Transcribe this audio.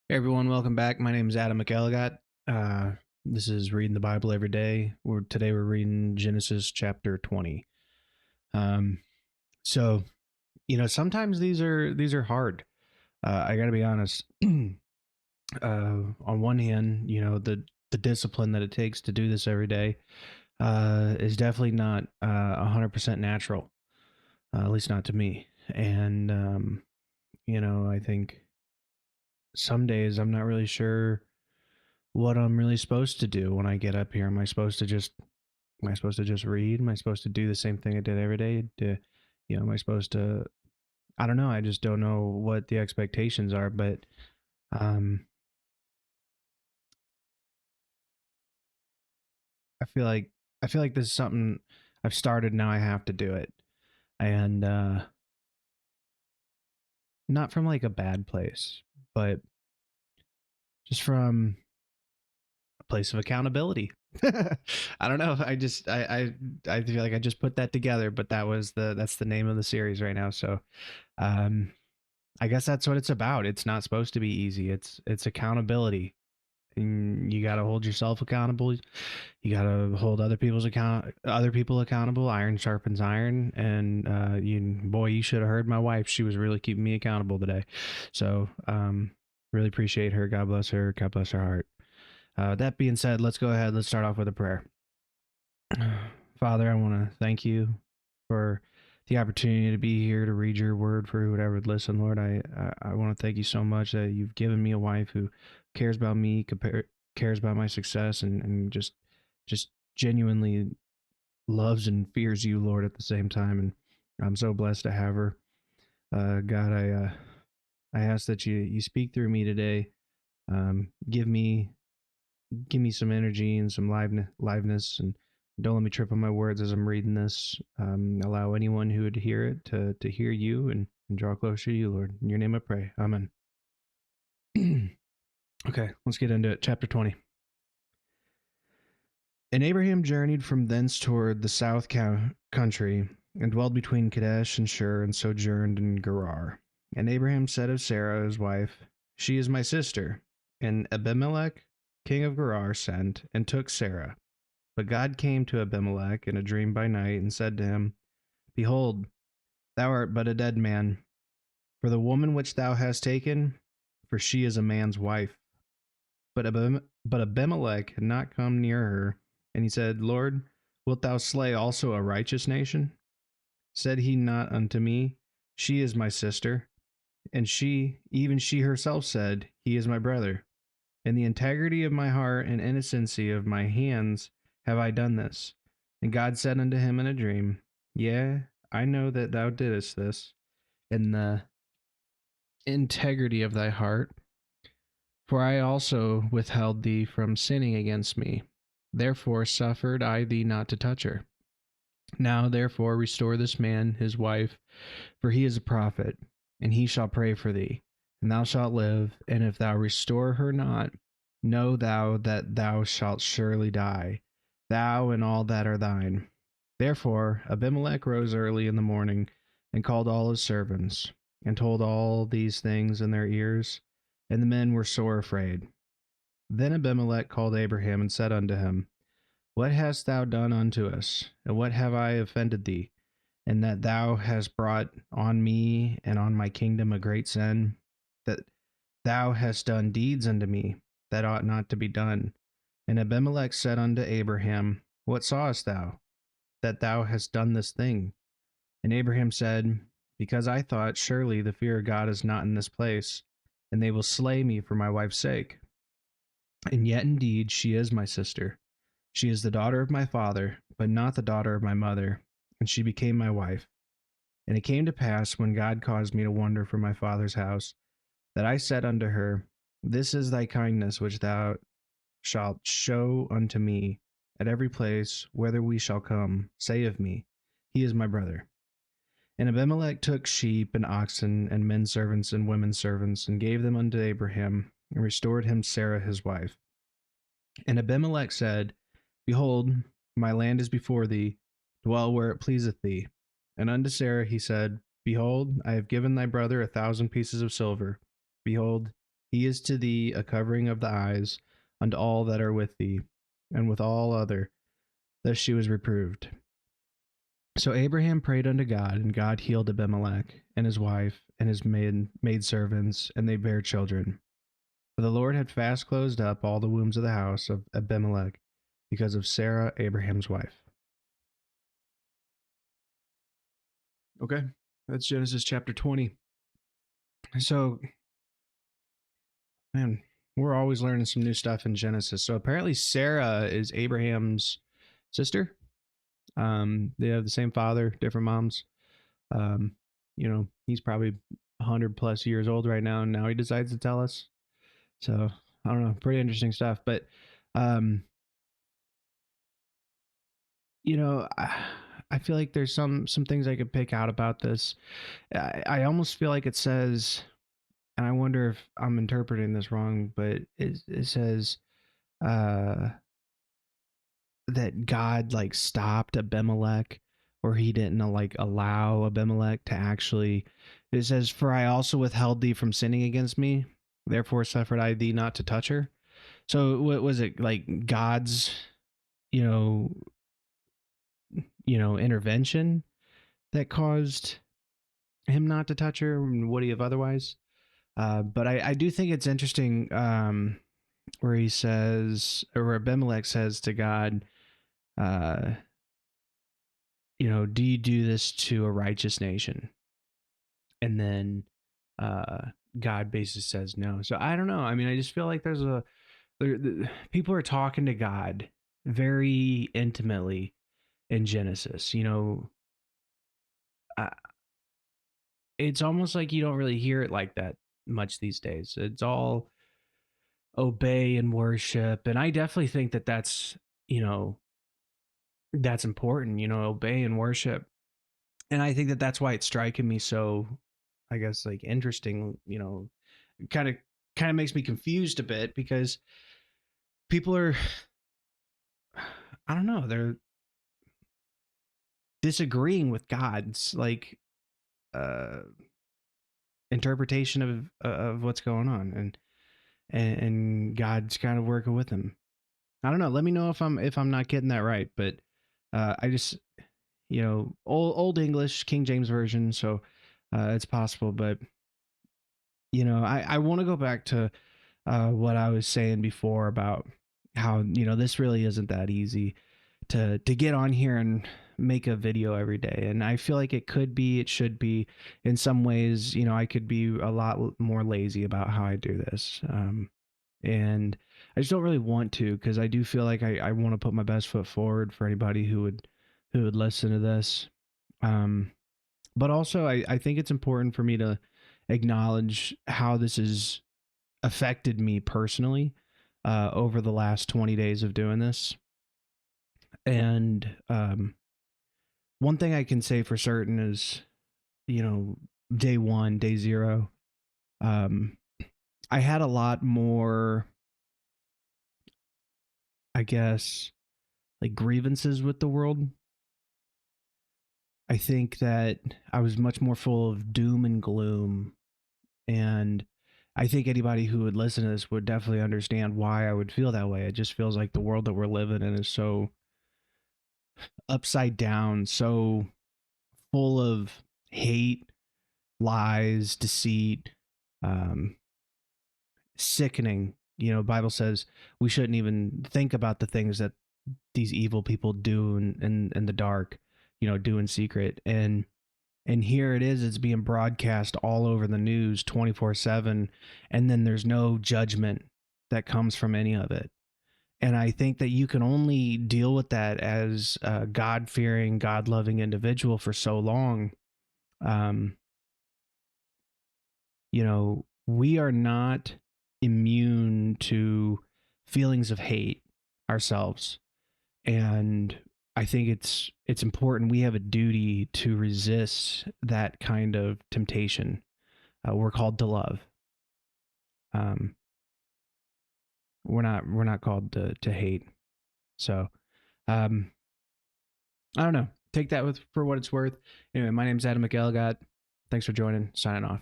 Hey everyone, welcome back. My name is Adam McElligott. Uh, this is reading the Bible every day. Today we're reading Genesis chapter 20. Um, so sometimes these are hard. I got to be honest. On one hand, the discipline that it takes to do this every day is definitely not 100% natural. At least not to me. And I think some days I'm not really sure what I'm really supposed to do when I get up here. Am I supposed to just read? Am I supposed to do the same thing I did every day? Am I supposed to? I don't know. I just don't know what the expectations are. But um, I feel like I feel like this is something I've started. Now I have to do it, and not from like a bad place, but just from a place of accountability. I don't know. I feel like I just put that together, but that's the name of the series right now. So um, I guess that's what it's about. It's not supposed to be easy. It's accountability. And you got to hold yourself accountable. You got to hold other people accountable. Iron sharpens iron. And you should have heard my wife. She was really keeping me accountable today. So really appreciate her. God bless her. God bless her heart. That being said, let's go ahead. Let's start off with a prayer. Father, I want to thank you for the opportunity to be here to read your word for whoever would listen. Lord, I want to thank you so much that you've given me a wife who cares about me, cares about my success, and just genuinely loves and fears you, Lord, at the same time. And I'm so blessed to have her. God, I ask that you speak through me today. Give me some energy and some liveness, and don't let me trip on my words as I'm reading this. Allow anyone who would hear it to hear you and draw closer to you, Lord. In your name I pray. Amen. Okay, let's get into it. Chapter 20. And Abraham journeyed from thence toward the south country, and dwelled between Kadesh and Shur, and sojourned in Gerar. And Abraham said of Sarah his wife, She is my sister. And Abimelech, king of Gerar, sent and took Sarah. But God came to Abimelech in a dream by night, and said to him, Behold, thou art but a dead man, for the woman which thou hast taken, for she is a man's wife. But Abimelech had not come near her, and he said, Lord, wilt thou slay also a righteous nation? Said he not unto me, She is my sister? And she, even she herself said, He is my brother. In the integrity of my heart and innocency of my hands have I done this. And God said unto him in a dream, Yea, I know that thou didst this in the integrity of thy heart, for I also withheld thee from sinning against me. Therefore suffered I thee not to touch her. Now therefore restore this man his wife, for he is a prophet, and he shall pray for thee, and thou shalt live. And if thou restore her not, know thou that thou shalt surely die, thou and all that are thine. Therefore Abimelech rose early in the morning, and called all his servants, and told all these things in their ears, and the men were sore afraid. Then Abimelech called Abraham, and said unto him, What hast thou done unto us, and what have I offended thee? And that thou hast brought on me and on my kingdom a great sin, that thou hast done deeds unto me that ought not to be done. And Abimelech said unto Abraham, What sawest thou, that thou hast done this thing? And Abraham said, Because I thought, surely the fear of God is not in this place, and they will slay me for my wife's sake. And yet indeed she is my sister. She is the daughter of my father, but not the daughter of my mother, and she became my wife. And it came to pass, when God caused me to wander from my father's house, that I said unto her, This is thy kindness which thou shalt show unto me at every place whither we shall come. Say of me, He is my brother. And Abimelech took sheep and oxen and men servants and women servants, and gave them unto Abraham, and restored him Sarah his wife. And Abimelech said, Behold, my land is before thee, dwell where it pleaseth thee. And unto Sarah he said, Behold, I have given thy brother 1,000 pieces of silver. Behold, He is to thee a covering of the eyes unto all that are with thee, and with all other. Thus she was reproved. So Abraham prayed unto God, and God healed Abimelech and his wife and his maidservants, and they bare children. For the Lord had fast closed up all the wombs of the house of Abimelech because of Sarah, Abraham's wife. Okay, that's Genesis chapter 20. So, man, we're always learning some new stuff in Genesis. So apparently Sarah is Abraham's sister. They have the same father, different moms. Um, he's probably 100 plus years old right now, and now he decides to tell us. So I don't know, pretty interesting stuff. But um, I feel like there's some things I could pick out about this. I almost feel like it says, and I wonder if I'm interpreting this wrong, but it says that God like stopped Abimelech, or he didn't like allow Abimelech to actually. It says, "For I also withheld thee from sinning against me, therefore suffered I thee not to touch her." So what was it, like God's, you know, intervention that caused him not to touch her? Would he have otherwise? But I do think it's interesting, where he says, or where Abimelech says to God, uh, do you do this to a righteous nation? And then God basically says no. So I don't know. I mean, I just feel like people are talking to God very intimately in Genesis. Uh, it's almost like you don't really hear it like that much these days. It's all obey and worship, and I definitely think that that's important. Obey and worship, and I think that that's why it's striking me so, I guess, like interesting. Kind of kind of makes me confused a bit because people are, I don't know, they're disagreeing with God's like uh interpretation of what's going on, and God's kind of working with them. I don't know. Let me know if I'm not getting that right, but I just, old English, King James version, so it's possible. But I want to go back to what I was saying before about how this really isn't that easy to get on here and make a video every day. And I feel like it should be in some ways. I could be a lot more lazy about how I do this. And I just don't really want to, because I do feel like I want to put my best foot forward for anybody who would listen to this. But also I think it's important for me to acknowledge how this has affected me personally over the last 20 days of doing this. And one thing I can say for certain is, day one, day zero, I had a lot more, I guess, like grievances with the world. I think that I was much more full of doom and gloom. And I think anybody who would listen to this would definitely understand why I would feel that way. It just feels like the world that we're living in is so upside down, so full of hate, lies, deceit, um, sickening. Bible says we shouldn't even think about the things that these evil people do in the dark, do in secret. And here it is, it's being broadcast all over the news 24/7, and then there's no judgment that comes from any of it. And I think that you can only deal with that as a God-fearing, God-loving individual for so long. Um, we are not immune to feelings of hate ourselves. And I think it's important. We have a duty to resist that kind of temptation. We're called to love. Um, we're not called to hate. So, um, I don't know. Take that for what it's worth. Anyway, my name's Adam McElligott. Thanks for joining. Signing off.